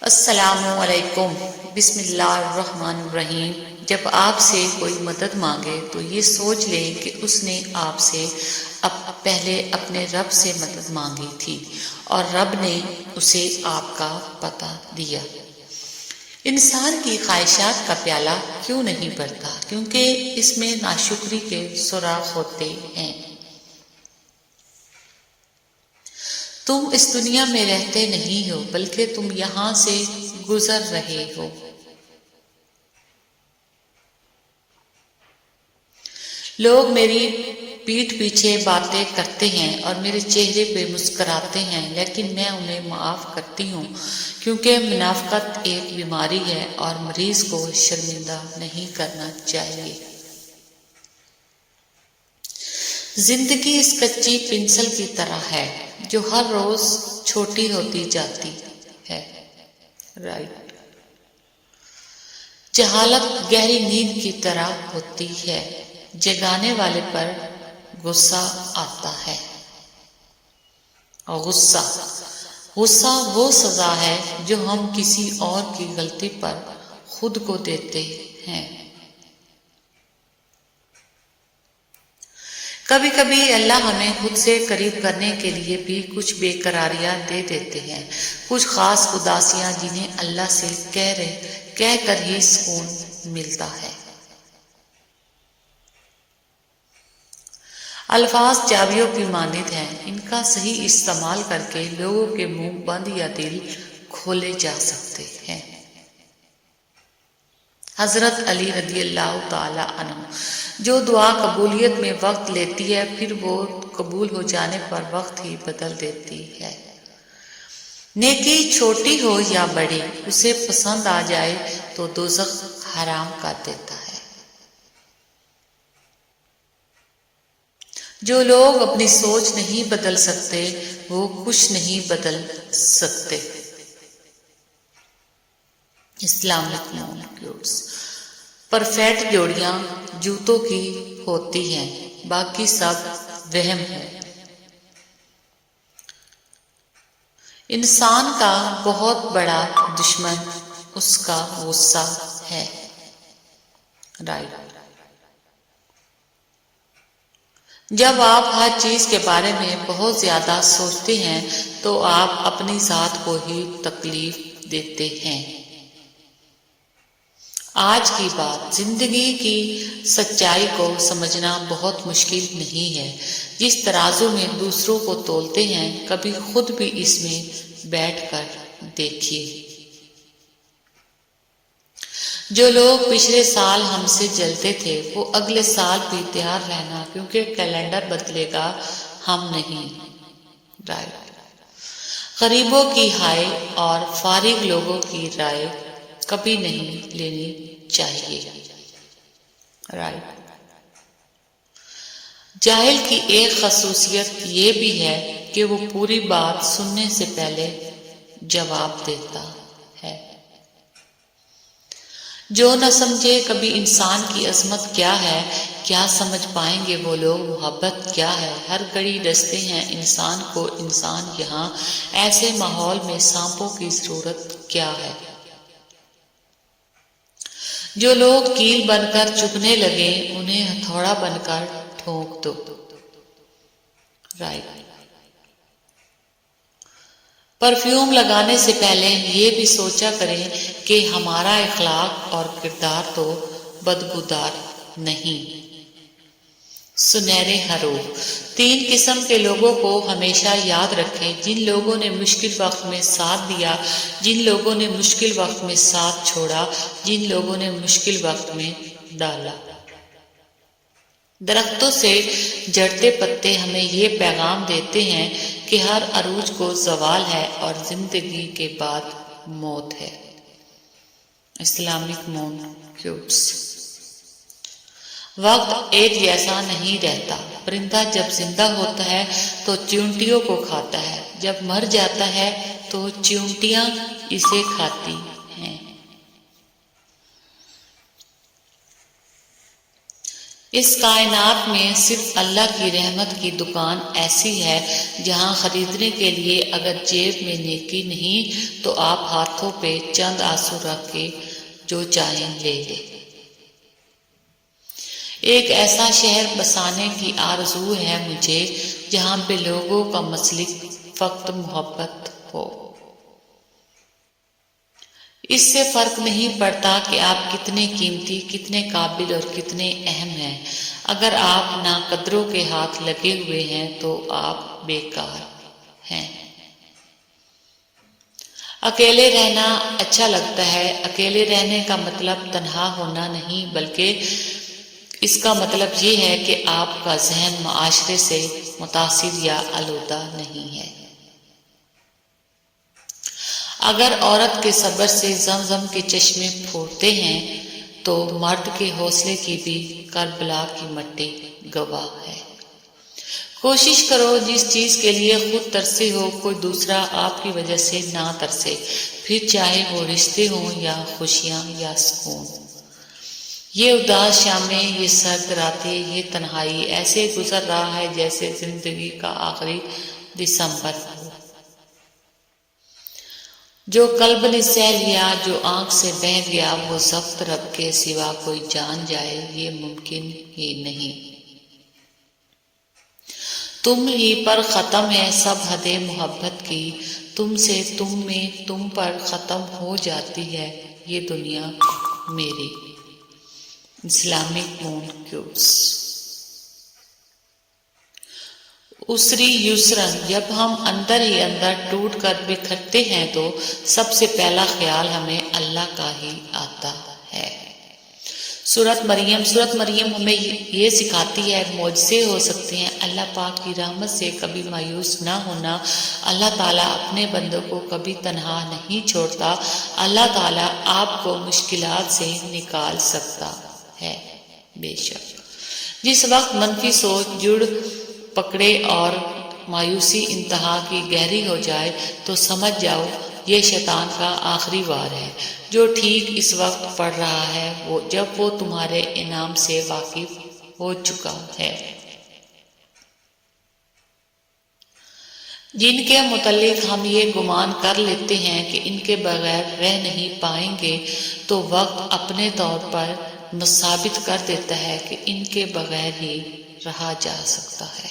السلام علیکم۔ بسم اللہ الرحمن الرحیم۔ جب آپ سے کوئی مدد مانگے تو یہ سوچ لیں کہ اس نے آپ سے پہلے اپنے رب سے مدد مانگی تھی اور رب نے اسے آپ کا پتہ دیا۔ انسان کی خواہشات کا پیالہ کیوں نہیں بھرتا؟ کیونکہ اس میں ناشکری کے سوراخ ہوتے ہیں۔ تم اس دنیا میں رہتے نہیں ہو بلکہ تم یہاں سے گزر رہے ہو۔ لوگ میری پیٹھ پیچھے باتیں کرتے ہیں اور میرے چہرے پہ مسکراتے ہیں، لیکن میں انہیں معاف کرتی ہوں کیونکہ منافقت ایک بیماری ہے اور مریض کو شرمندہ نہیں کرنا چاہیے۔ زندگی اس کچی پنسل کی طرح ہے جو ہر روز چھوٹی ہوتی جاتی ہے۔ جہالت گہری نیند کی طرح ہوتی ہے، جگانے والے پر غصہ آتا ہے۔ غصہ وہ سزا ہے جو ہم کسی اور کی غلطی پر خود کو دیتے ہیں۔ کبھی کبھی اللہ ہمیں خود سے قریب کرنے کے لیے بھی کچھ بے قراریاں دے دیتے ہیں، کچھ خاص اداسیاں جنہیں اللہ سے کہہ کر ہی سکون ملتا ہے۔ الفاظ چابیوں کی مانند ہیں، ان کا صحیح استعمال کر کے لوگوں کے منہ بند یا دل کھولے جا سکتے ہیں۔ حضرت علی رضی اللہ تعالی عنہ، جو دعا قبولیت میں وقت لیتی ہے پھر وہ قبول ہو جانے پر وقت ہی بدل دیتی ہے۔ نیکی چھوٹی ہو یا بڑی، اسے پسند آ جائے تو دوزخ حرام کر دیتا ہے۔ جو لوگ اپنی سوچ نہیں بدل سکتے وہ کچھ نہیں بدل سکتے۔ اسلامک مونکیوٹس۔ پرفیکٹ جوڑیاں جوتوں کی ہوتی ہیں، باقی سب وہم ہے۔ انسان کا بہت بڑا دشمن اس کا غصہ ہے۔ جب آپ ہر چیز کے بارے میں بہت زیادہ سوچتے ہیں تو آپ اپنی ذات کو ہی تکلیف دیتے ہیں۔ آج کی بات، زندگی کی سچائی کو سمجھنا بہت مشکل نہیں ہے۔ جس ترازو میں دوسروں کو تولتے ہیں، کبھی خود بھی اس میں بیٹھ کر دیکھیے۔ جو لوگ پچھلے سال ہم سے جلتے تھے وہ اگلے سال بھی تیار رہنا، کیونکہ کیلنڈر بدلے گا، ہم نہیں۔ غریبوں کی ہائے اور فارغ لوگوں کی رائے کبھی نہیں لینی چاہیے۔ جاہل کی ایک خصوصیت یہ بھی ہے کہ وہ پوری بات سننے سے پہلے جواب دیتا ہے۔ جو نہ سمجھے کبھی انسان کی عظمت کیا ہے، کیا سمجھ پائیں گے وہ لوگ محبت کیا ہے۔ ہر گھڑی ڈستے ہیں انسان کو انسان، یہاں ایسے ماحول میں سانپوں کی ضرورت کیا ہے۔ جو لوگ کیل بن کر چبھنے لگے انہیں ہتھوڑا بن کر ٹھونک دو۔ پرفیوم لگانے سے پہلے یہ بھی سوچا کریں کہ ہمارا اخلاق اور کردار تو بدبودار نہیں۔ سنہرے حروف۔ 3 قسم کے لوگوں کو ہمیشہ یاد رکھیں، جن لوگوں نے مشکل وقت میں ساتھ دیا، جن لوگوں نے مشکل وقت میں ساتھ چھوڑا، جن لوگوں نے مشکل وقت میں ڈالا۔ درختوں سے جھڑتے پتے ہمیں یہ پیغام دیتے ہیں کہ ہر عروج کو زوال ہے اور زندگی کے بعد موت ہے۔ اسلامک مونکیوٹس۔ وقت ایک جیسا نہیں رہتا۔ پرندہ جب زندہ ہوتا ہے تو چیونٹیوں کو کھاتا ہے، جب مر جاتا ہے تو چیونٹیاں اسے کھاتی ہیں۔ اس کائنات میں صرف اللہ کی رحمت کی دکان ایسی ہے جہاں خریدنے کے لیے اگر جیب میں نیکی نہیں تو آپ ہاتھوں پہ چند آنسو رکھ کے جو چاہیں لے لیں۔ ایک ایسا شہر بسانے کی آرزو ہے مجھے جہاں پہ لوگوں کا مسلک فقط محبت ہو۔ اس سے فرق نہیں پڑتا کہ آپ کتنے قیمتی، کتنے قابل اور کتنے اہم ہیں، اگر آپ ناقدروں کے ہاتھ لگے ہوئے ہیں تو آپ بیکار ہیں۔ اکیلے رہنا اچھا لگتا ہے۔ اکیلے رہنے کا مطلب تنہا ہونا نہیں، بلکہ اس کا مطلب یہ ہے کہ آپ کا ذہن معاشرے سے متاثر یا آلودہ نہیں ہے۔ اگر عورت کے صبر سے زمزم کے چشمے پھوٹتے ہیں تو مرد کے حوصلے کی بھی کربلا کی مٹی گواہ ہے۔ کوشش کرو جس چیز کے لیے خود ترسے ہو کوئی دوسرا آپ کی وجہ سے نہ ترسے، پھر چاہے وہ رشتے ہوں یا خوشیاں یا سکون۔ یہ اداس شامیں، یہ سرد راتیں، یہ تنہائی ایسے گزر رہا ہے جیسے زندگی کا آخری دسمبر ہو۔ جو قلب نے سہ لیا، جو آنکھ سے بہہ گیا، وہ ضبط رب کے سوا کوئی جان جائے، یہ ممکن ہی نہیں۔ تم ہی پر ختم ہے سب حدیں محبت کی، تم سے تم میں تم پر ختم ہو جاتی ہے یہ دنیا میری۔ اسلامک مون کیوبس۔ اسری یسرن، جب ہم اندر ہی اندر ٹوٹ کر بکھرتے ہیں تو سب سے پہلا خیال ہمیں اللہ کا ہی آتا ہے۔ سورۃ مریم ہمیں یہ سکھاتی ہے معجزے ہو سکتے ہیں، اللہ پاک کی رحمت سے کبھی مایوس نہ ہونا۔ اللہ تعالیٰ اپنے بندوں کو کبھی تنہا نہیں چھوڑتا۔ اللہ تعالیٰ آپ کو مشکلات سے نکال سکتا ہے۔ بے شک جس وقت منفی سوچ جڑ پکڑے اور مایوسی انتہا کی گہری ہو جائے تو سمجھ جاؤ یہ شیطان کا آخری وار ہے، جو ٹھیک اس وقت پڑ رہا ہے جب وہ تمہارے انعام سے واقف ہو چکا ہے۔ جن کے متعلق ہم یہ گمان کر لیتے ہیں کہ ان کے بغیر رہ نہیں پائیں گے تو وقت اپنے طور پر ثابت کر دیتا ہے کہ ان کے بغیر ہی رہا جا سکتا ہے۔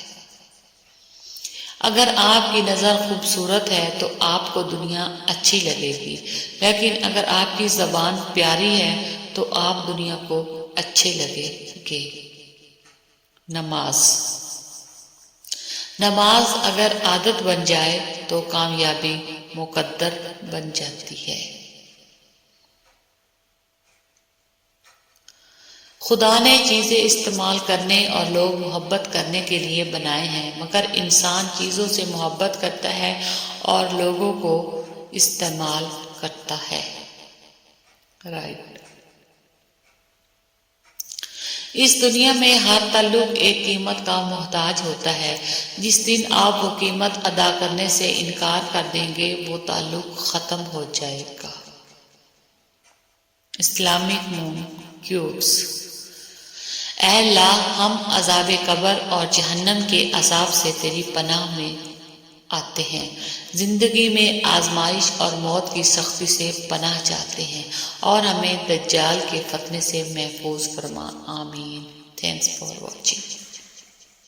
اگر آپ کی نظر خوبصورت ہے تو آپ کو دنیا اچھی لگے گی، لیکن اگر آپ کی زبان پیاری ہے تو آپ دنیا کو اچھے لگے گے۔ نماز اگر عادت بن جائے تو کامیابی مقدر بن جاتی ہے۔ خدا نے چیزیں استعمال کرنے اور لوگ محبت کرنے کے لیے بنائے ہیں، مگر انسان چیزوں سے محبت کرتا ہے اور لوگوں کو استعمال کرتا ہے۔ اس دنیا میں ہر تعلق ایک قیمت کا محتاج ہوتا ہے۔ جس دن آپ وہ قیمت ادا کرنے سے انکار کر دیں گے وہ تعلق ختم ہو جائے گا۔ اسلامک مون کیوبس۔ اے اللہ، ہم عذاب قبر اور جہنم کے عذاب سے تیری پناہ میں آتے ہیں، زندگی میں آزمائش اور موت کی سختی سے پناہ چاہتے ہیں اور ہمیں دجال کے فتنے سے محفوظ فرما۔ آمین۔ Thanks for watching.